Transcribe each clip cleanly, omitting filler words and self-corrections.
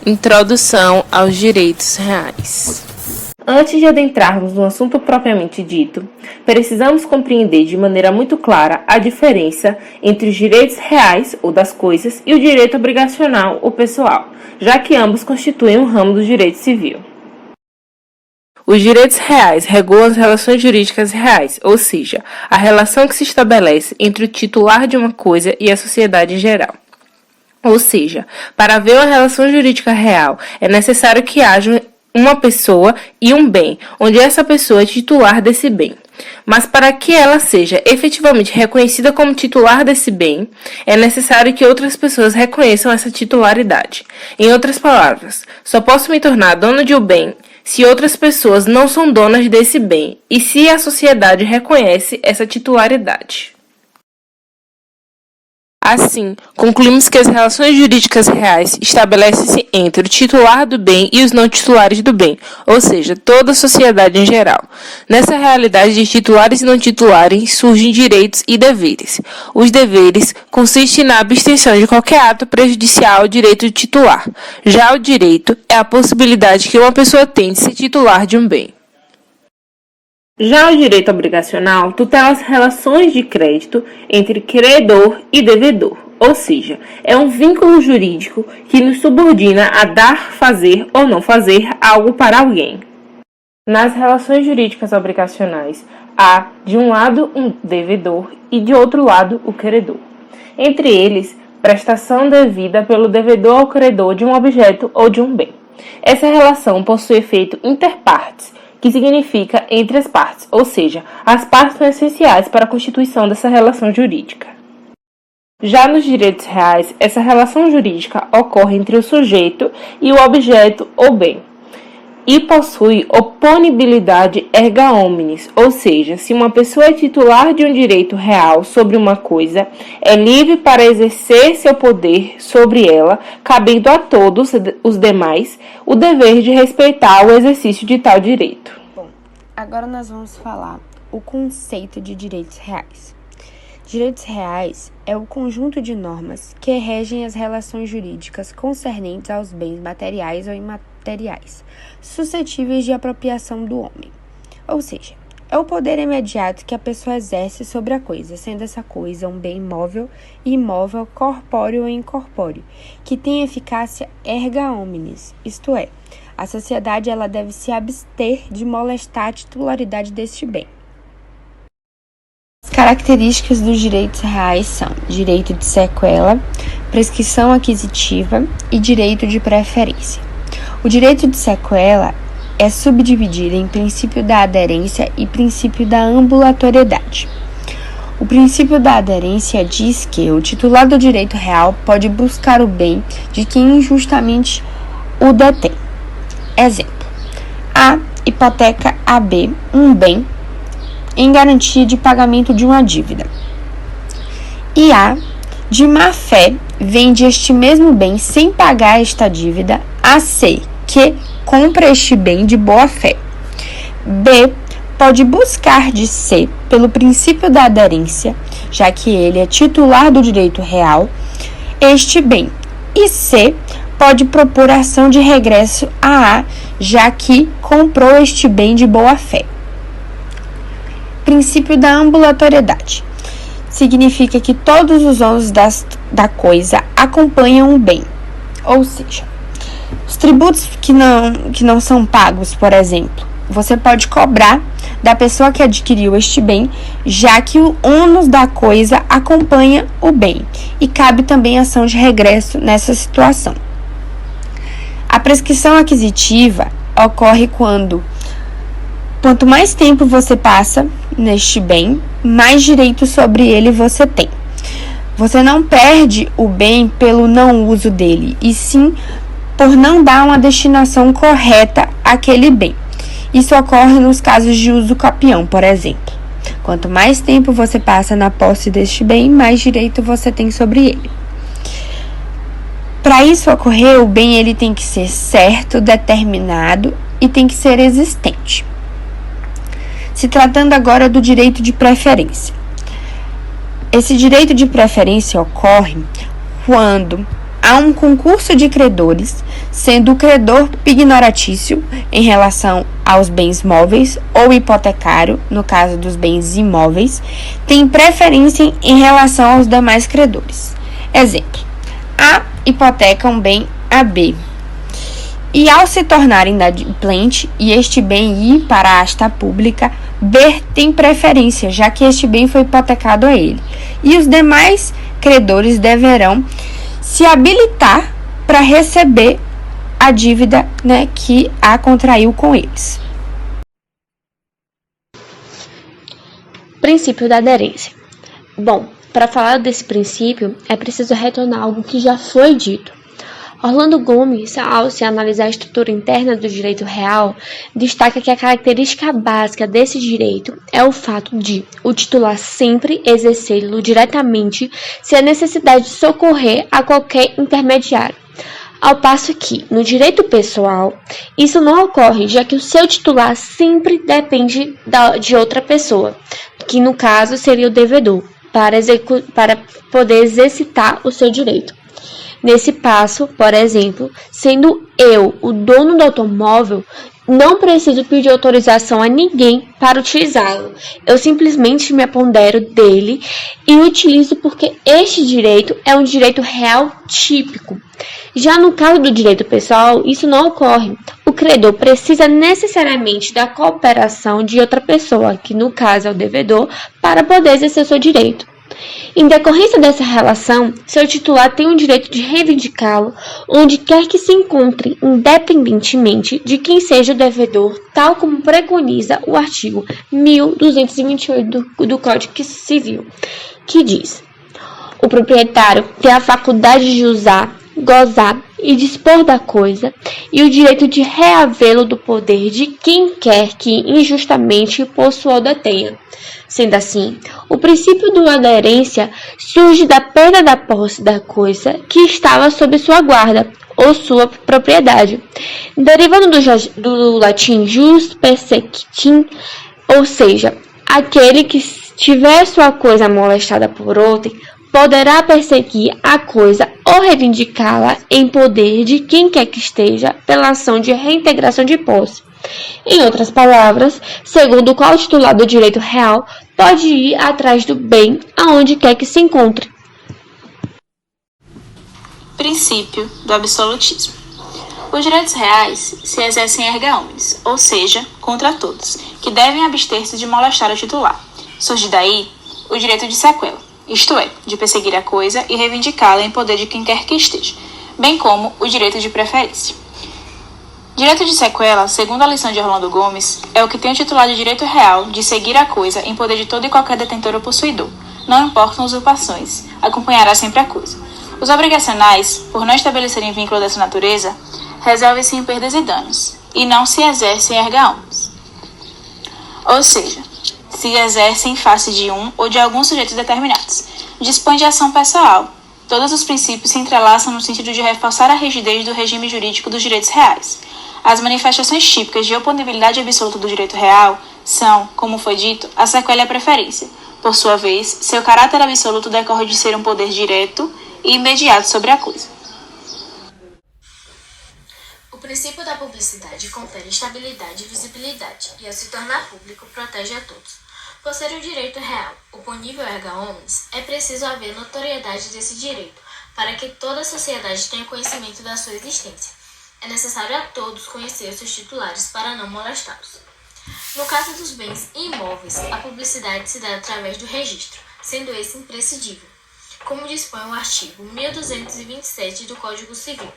Introdução aos direitos reais. Antes de adentrarmos no assunto propriamente dito, precisamos compreender de maneira muito clara a diferença entre os direitos reais, ou das coisas, e o direito obrigacional, ou pessoal, já que ambos constituem um ramo do direito civil. Os direitos reais regulam as relações jurídicas reais, ou seja, a relação que se estabelece entre o titular de uma coisa e a sociedade em geral. Ou seja, para haver uma relação jurídica real, é necessário que haja uma pessoa e um bem, onde essa pessoa é titular desse bem. Mas para que ela seja efetivamente reconhecida como titular desse bem, é necessário que outras pessoas reconheçam essa titularidade. Em outras palavras, só posso me tornar dono de um bem se outras pessoas não são donas desse bem e se a sociedade reconhece essa titularidade. Assim, concluímos que as relações jurídicas reais estabelecem-se entre o titular do bem e os não titulares do bem, ou seja, toda a sociedade em geral. Nessa realidade de titulares e não titulares surgem direitos e deveres. Os deveres consistem na abstenção de qualquer ato prejudicial ao direito do titular. Já o direito é a possibilidade que uma pessoa tem de ser titular de um bem. Já o direito obrigacional tutela as relações de crédito entre credor e devedor, ou seja, é um vínculo jurídico que nos subordina a dar, fazer ou não fazer algo para alguém. Nas relações jurídicas obrigacionais, há, de um lado, um devedor e, de outro lado, o credor. Entre eles, prestação devida pelo devedor ao credor de um objeto ou de um bem. Essa relação possui efeito interpartes, que significa entre as partes, ou seja, as partes são essenciais para a constituição dessa relação jurídica. Já nos direitos reais, essa relação jurídica ocorre entre o sujeito e o objeto ou bem, e possui oponibilidade erga omnes, ou seja, se uma pessoa é titular de um direito real sobre uma coisa, é livre para exercer seu poder sobre ela, cabendo a todos os demais o dever de respeitar o exercício de tal direito. Bom, agora nós vamos falar o conceito de direitos reais. Direitos reais é o conjunto de normas que regem as relações jurídicas concernentes aos bens materiais ou imateriais, suscetíveis de apropriação do homem. Ou seja, é o poder imediato que a pessoa exerce sobre a coisa, sendo essa coisa um bem móvel e imóvel, corpóreo ou incorpóreo, que tem eficácia erga omnes, isto é, a sociedade ela deve se abster de molestar a titularidade deste bem. As características dos direitos reais são direito de sequela, prescrição aquisitiva e direito de preferência. O direito de sequela é subdividido em princípio da aderência e princípio da ambulatoriedade. O princípio da aderência diz que o titular do direito real pode buscar o bem de quem injustamente o detém. Exemplo: A hipoteca a B um bem em garantia de pagamento de uma dívida. E A, de má fé, vende este mesmo bem sem pagar esta dívida a C, que compra este bem de boa fé. B pode buscar de C, pelo princípio da aderência, já que ele é titular do direito real, este bem. E C pode propor ação de regresso a A, já que comprou este bem de boa fé. Princípio da ambulatoriedade. Significa que todos os ônus da coisa acompanham o bem. Ou seja, os tributos que não são pagos, por exemplo, você pode cobrar da pessoa que adquiriu este bem, já que o ônus da coisa acompanha o bem, e cabe também ação de regresso nessa situação. A prescrição aquisitiva ocorre quanto mais tempo você passa neste bem, mais direitos sobre ele você tem. Você não perde o bem pelo não uso dele, e sim por não dar uma destinação correta àquele bem. Isso ocorre nos casos de uso capião, por exemplo. Quanto mais tempo você passa na posse deste bem, mais direito você tem sobre ele. Para isso ocorrer, o bem ele tem que ser certo, determinado e tem que ser existente. Se tratando agora do direito de preferência. Esse direito de preferência ocorre quando há um concurso de credores, sendo o credor pignoratício em relação aos bens móveis ou hipotecário, no caso dos bens imóveis, tem preferência em relação aos demais credores. Exemplo: A hipoteca um bem a B, e ao se tornar inadimplente e este bem ir para a asta pública, B tem preferência, já que este bem foi hipotecado a ele, e os demais credores deverão se habilitar para receber a dívida, que a contraiu com eles. Princípio da aderência. Bom, para falar desse princípio, é preciso retornar algo que já foi dito. Orlando Gomes, ao se analisar a estrutura interna do direito real, destaca que a característica básica desse direito é o fato de o titular sempre exercê-lo diretamente sem a necessidade de socorrer a qualquer intermediário. Ao passo que, no direito pessoal, isso não ocorre, já que o seu titular sempre depende de outra pessoa, que no caso seria o devedor, para poder exercitar o seu direito. Nesse passo, por exemplo, sendo eu o dono do automóvel, não preciso pedir autorização a ninguém para utilizá-lo. Eu simplesmente me apodero dele e o utilizo porque este direito é um direito real típico. Já no caso do direito pessoal, isso não ocorre. O credor precisa necessariamente da cooperação de outra pessoa, que no caso é o devedor, para poder exercer seu direito. Em decorrência dessa relação, seu titular tem o direito de reivindicá-lo onde quer que se encontre, independentemente de quem seja o devedor, tal como preconiza o artigo 1228 do Código Civil, que diz: o proprietário tem a faculdade de usar, gozar e dispor da coisa e o direito de reavê-lo do poder de quem quer que injustamente possua ou detenha. Sendo assim, o princípio da aderência surge da perda da posse da coisa que estava sob sua guarda ou sua propriedade, derivando do latim jus persequitim, ou seja, aquele que tiver sua coisa molestada por outrem poderá perseguir a coisa ou reivindicá-la em poder de quem quer que esteja pela ação de reintegração de posse. Em outras palavras, segundo o qual o titular do direito real pode ir atrás do bem aonde quer que se encontre. Princípio do absolutismo. Os direitos reais se exercem erga omnes, ou seja, contra todos, que devem abster-se de molestar o titular. Surge daí o direito de sequela, isto é, de perseguir a coisa e reivindicá-la em poder de quem quer que esteja, bem como o direito de preferência. Direito de sequela, segundo a lição de Orlando Gomes, é o que tem o titular de direito real de seguir a coisa em poder de todo e qualquer detentor ou possuidor. Não importam usurpações, acompanhará sempre a coisa. Os obrigacionais, por não estabelecerem vínculo dessa natureza, resolvem-se em perdas e danos, e não se exercem erga omnes. Ou seja, se exercem em face de um ou de alguns sujeitos determinados. Dispõe de ação pessoal. Todos os princípios se entrelaçam no sentido de reforçar a rigidez do regime jurídico dos direitos reais. As manifestações típicas de oponibilidade absoluta do direito real são, como foi dito, a sequela e a preferência. Por sua vez, seu caráter absoluto decorre de ser um poder direto e imediato sobre a coisa. O princípio da publicidade confere estabilidade e visibilidade, e ao se tornar público, protege a todos. Por ser um direito real, oponível erga omnes, é preciso haver notoriedade desse direito, para que toda a sociedade tenha conhecimento da sua existência. É necessário a todos conhecer os seus titulares para não molestá-los. No caso dos bens imóveis, a publicidade se dá através do registro, sendo esse imprescindível, como dispõe o artigo 1227 do Código Civil.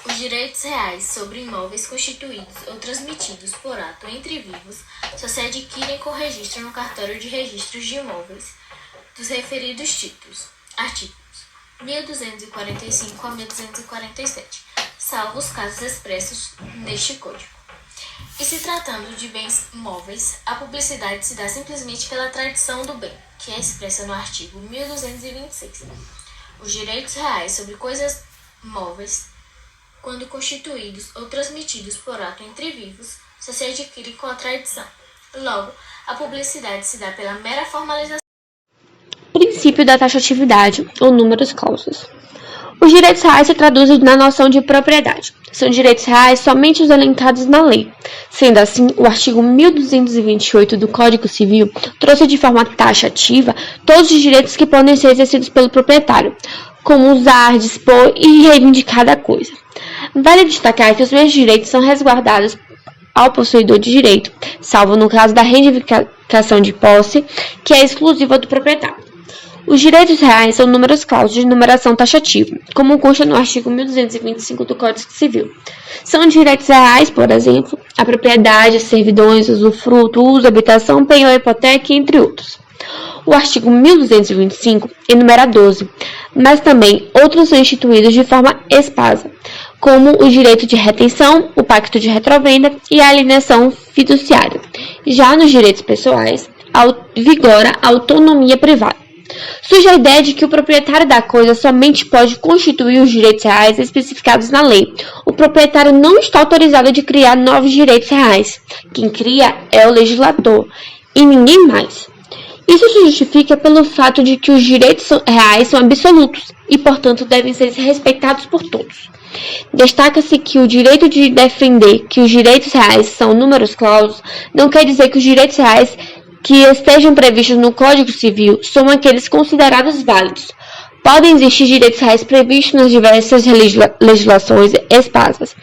Os direitos reais sobre imóveis constituídos ou transmitidos por ato entre vivos só se adquirem com registro no cartório de registros de imóveis dos referidos títulos, artigos 1245 a 1247, salvo os casos expressos neste Código. E se tratando de bens móveis, a publicidade se dá simplesmente pela tradição do bem, que é expressa no artigo 1226. Os direitos reais sobre coisas móveis, quando constituídos ou transmitidos por ato entre vivos, só se adquirem com a tradição. Logo, a publicidade se dá pela mera formalização. Princípio da taxatividade ou numerus clausus. Os direitos reais se traduzem na noção de propriedade. São direitos reais somente os elencados na lei. Sendo assim, o artigo 1228 do Código Civil trouxe de forma taxativa todos os direitos que podem ser exercidos pelo proprietário, como usar, dispor e reivindicar da coisa. Vale destacar que os mesmos direitos são resguardados ao possuidor de direito, salvo no caso da reivindicação de posse, que é exclusiva do proprietário. Os direitos reais são números clausos de numeração taxativa, como consta no artigo 1225 do Código Civil. São direitos reais, por exemplo, a propriedade, servidões, usufruto, uso, habitação, penhor, hipoteca, entre outros. O artigo 1225 enumera 12, mas também outros são instituídos de forma espasa, como o direito de retenção, o pacto de retrovenda e a alienação fiduciária. Já nos direitos pessoais, vigora a autonomia privada. Surge a ideia de que o proprietário da coisa somente pode constituir os direitos reais especificados na lei. O proprietário não está autorizado a criar novos direitos reais. Quem cria é o legislador e ninguém mais. Isso se justifica pelo fato de que os direitos reais são absolutos e, portanto, devem ser respeitados por todos. Destaca-se que o direito de defender que os direitos reais são números clausos não quer dizer que os direitos reais que estejam previstos no Código Civil são aqueles considerados válidos. Podem existir direitos reais previstos nas diversas legislações espásas,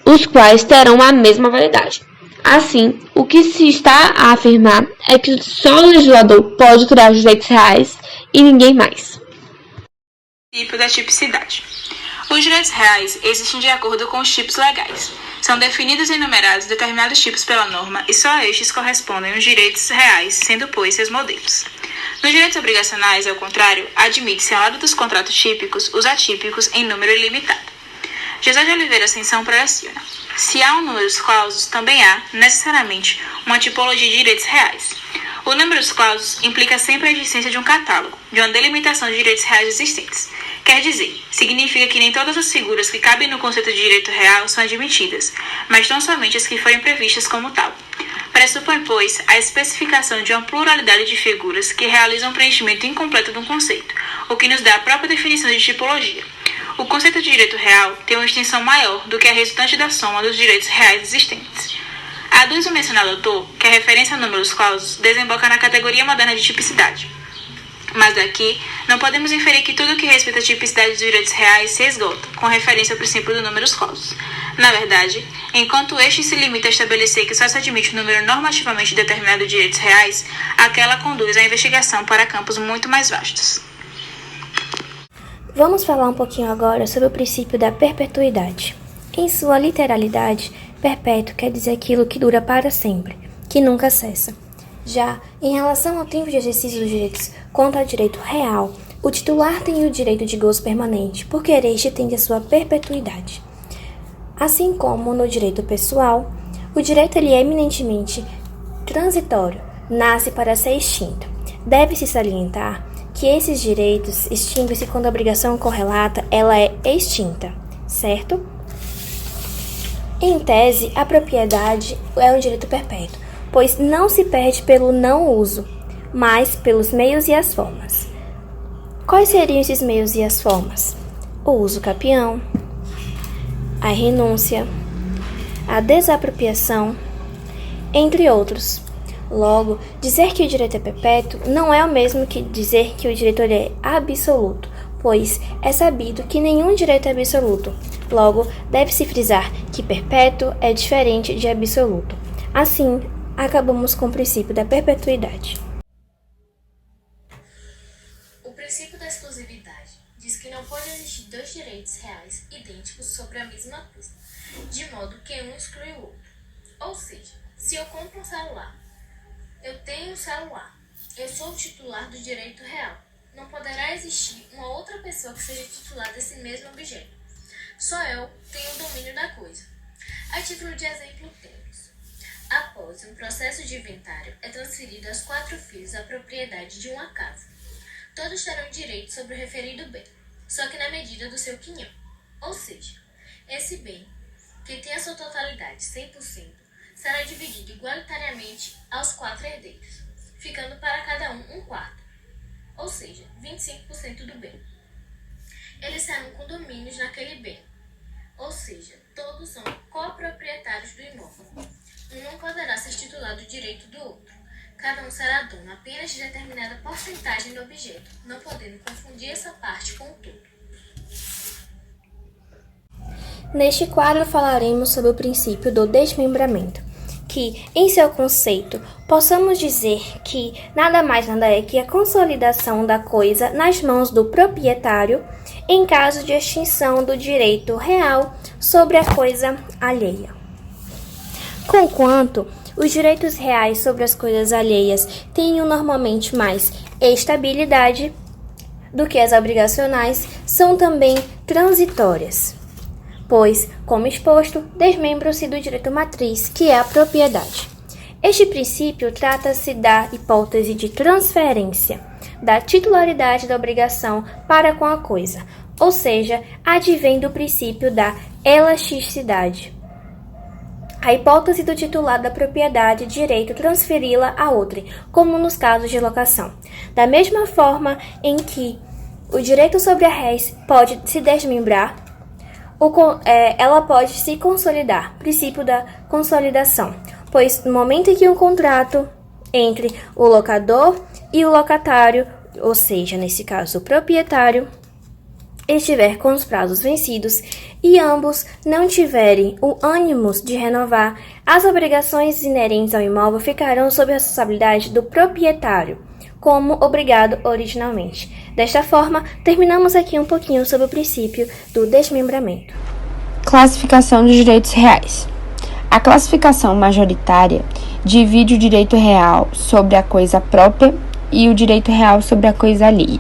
os quais terão a mesma validade. Assim, o que se está a afirmar é que só o legislador pode criar os direitos reais e ninguém mais. Tipo da tipicidade. Os direitos reais existem de acordo com os tipos legais. São definidos e enumerados determinados tipos pela norma e só a estes correspondem os direitos reais, sendo, pois, seus modelos. Nos direitos obrigacionais, ao contrário, admite-se, ao lado dos contratos típicos, os atípicos em número ilimitado. José de Oliveira Ascensão preleciona: se há um números clausos, também há, necessariamente, uma tipologia de direitos reais. O números clausos implica sempre a existência de um catálogo, de uma delimitação de direitos reais existentes. Quer dizer, significa que nem todas as figuras que cabem no conceito de direito real são admitidas, mas tão somente as que forem previstas como tal. Pressupõe, pois, a especificação de uma pluralidade de figuras que realizam um preenchimento incompleto de um conceito, o que nos dá a própria definição de tipologia. O conceito de direito real tem uma extensão maior do que a resultante da soma dos direitos reais existentes. Aduz o mencionado autor que a referência a números clausos desemboca na categoria moderna de tipicidade. Mas daqui, não podemos inferir que tudo o que respeita a tipicidade dos direitos reais se esgota, com referência ao princípio do números clausos. Na verdade, enquanto este se limita a estabelecer que só se admite o número normativamente determinado de direitos reais, aquela conduz a investigação para campos muito mais vastos. Vamos falar um pouquinho agora sobre o princípio da perpetuidade. Em sua literalidade, perpétuo quer dizer aquilo que dura para sempre, que nunca cessa. Já, em relação ao tempo de exercício dos direitos quanto ao direito real, o titular tem o direito de gozo permanente, porque este tem a sua perpetuidade. Assim como no direito pessoal, o direito ele é eminentemente transitório, nasce para ser extinto. Deve-se salientar que esses direitos extinguem-se quando a obrigação correlata ela é extinta, certo? Em tese, a propriedade é um direito perpétuo, pois não se perde pelo não uso, mas pelos meios e as formas. Quais seriam esses meios e as formas? O uso capião, a renúncia, a desapropriação, entre outros. Logo, dizer que o direito é perpétuo não é o mesmo que dizer que o direito é absoluto, pois é sabido que nenhum direito é absoluto. Logo, deve-se frisar que perpétuo é diferente de absoluto. Assim, acabamos com o princípio da perpetuidade. O princípio da exclusividade diz que não pode existir dois direitos reais idênticos sobre a mesma coisa, de modo que um exclui o outro. Ou seja, se eu compro um celular, eu tenho um celular, eu sou o titular do direito real. Não poderá existir uma outra pessoa que seja titular desse mesmo objeto. Só eu tenho o domínio da coisa. A título de exemplo, temos: após um processo de inventário, é transferido aos 4 filhos a propriedade de uma casa. Todos terão direito sobre o referido bem, só que na medida do seu quinhão. Ou seja, esse bem, que tem a sua totalidade 100%, será dividido igualitariamente aos 4 herdeiros, ficando para cada um 1/4, ou seja, 25% do bem. eles serão condomínios naquele bem, ou seja, todos são coproprietários do imóvel. Um não poderá ser titular do direito do outro. Cada um será dono apenas de determinada porcentagem do objeto, não podendo confundir essa parte com o todo. Neste quadro falaremos sobre o princípio do desmembramento, que, em seu conceito, possamos dizer que nada mais nada é que a consolidação da coisa nas mãos do proprietário em caso de extinção do direito real sobre a coisa alheia. Conquanto os direitos reais sobre as coisas alheias tenham normalmente mais estabilidade do que as obrigacionais, são também transitórias, pois, como exposto, desmembram-se do direito matriz, que é a propriedade. Este princípio trata-se da hipótese de transferência da titularidade da obrigação para com a coisa, ou seja, advém do princípio da elasticidade. A hipótese do titular da propriedade direito transferi-la a outrem, como nos casos de locação. Da mesma forma em que o direito sobre a res pode se desmembrar, ela pode se consolidar, princípio da consolidação, pois no momento em que o contrato entre o locador e o locatário, ou seja, nesse caso o proprietário, estiver com os prazos vencidos e ambos não tiverem o ânimo de renovar, as obrigações inerentes ao imóvel ficarão sob a responsabilidade do proprietário, como obrigado originalmente. Desta forma, terminamos aqui um pouquinho sobre o princípio do desmembramento. Classificação dos direitos reais. A classificação majoritária divide o direito real sobre a coisa própria e o direito real sobre a coisa alheia.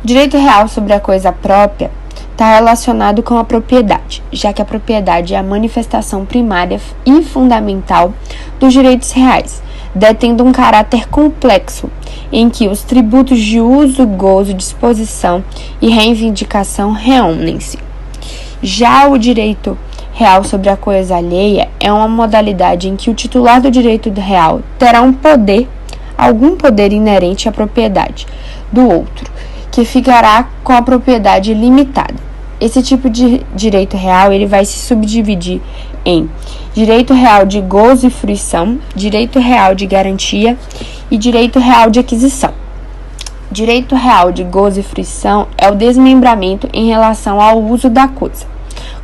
O direito real sobre a coisa própria está relacionado com a propriedade, já que a propriedade é a manifestação primária e fundamental dos direitos reais, detendo um caráter complexo, em que os tributos de uso, gozo, disposição e reivindicação reúnem-se. Já o direito real sobre a coisa alheia é uma modalidade em que o titular do direito real terá algum poder inerente à propriedade do outro, que ficará com a propriedade limitada. Esse tipo de direito real ele vai se subdividir em direito real de gozo e fruição, direito real de garantia e direito real de aquisição. Direito real de gozo e fruição é o desmembramento em relação ao uso da coisa,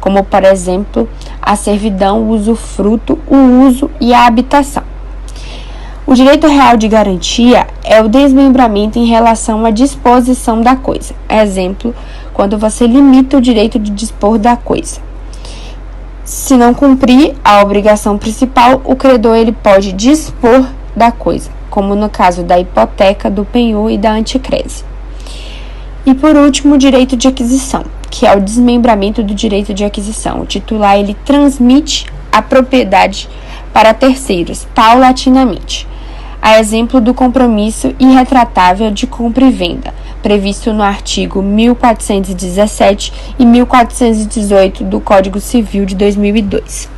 como, por exemplo, a servidão, o usufruto, o uso e a habitação. O direito real de garantia é o desmembramento em relação à disposição da coisa. Exemplo, quando você limita o direito de dispor da coisa. Se não cumprir a obrigação principal, o credor ele pode dispor da coisa, como no caso da hipoteca, do penhor e da anticrese. E por último, o direito de aquisição, que é o desmembramento do direito de aquisição. O titular ele transmite a propriedade para terceiros, paulatinamente. A exemplo do compromisso irretratável de compra e venda, previsto no artigo 1417 e 1418 do Código Civil de 2002.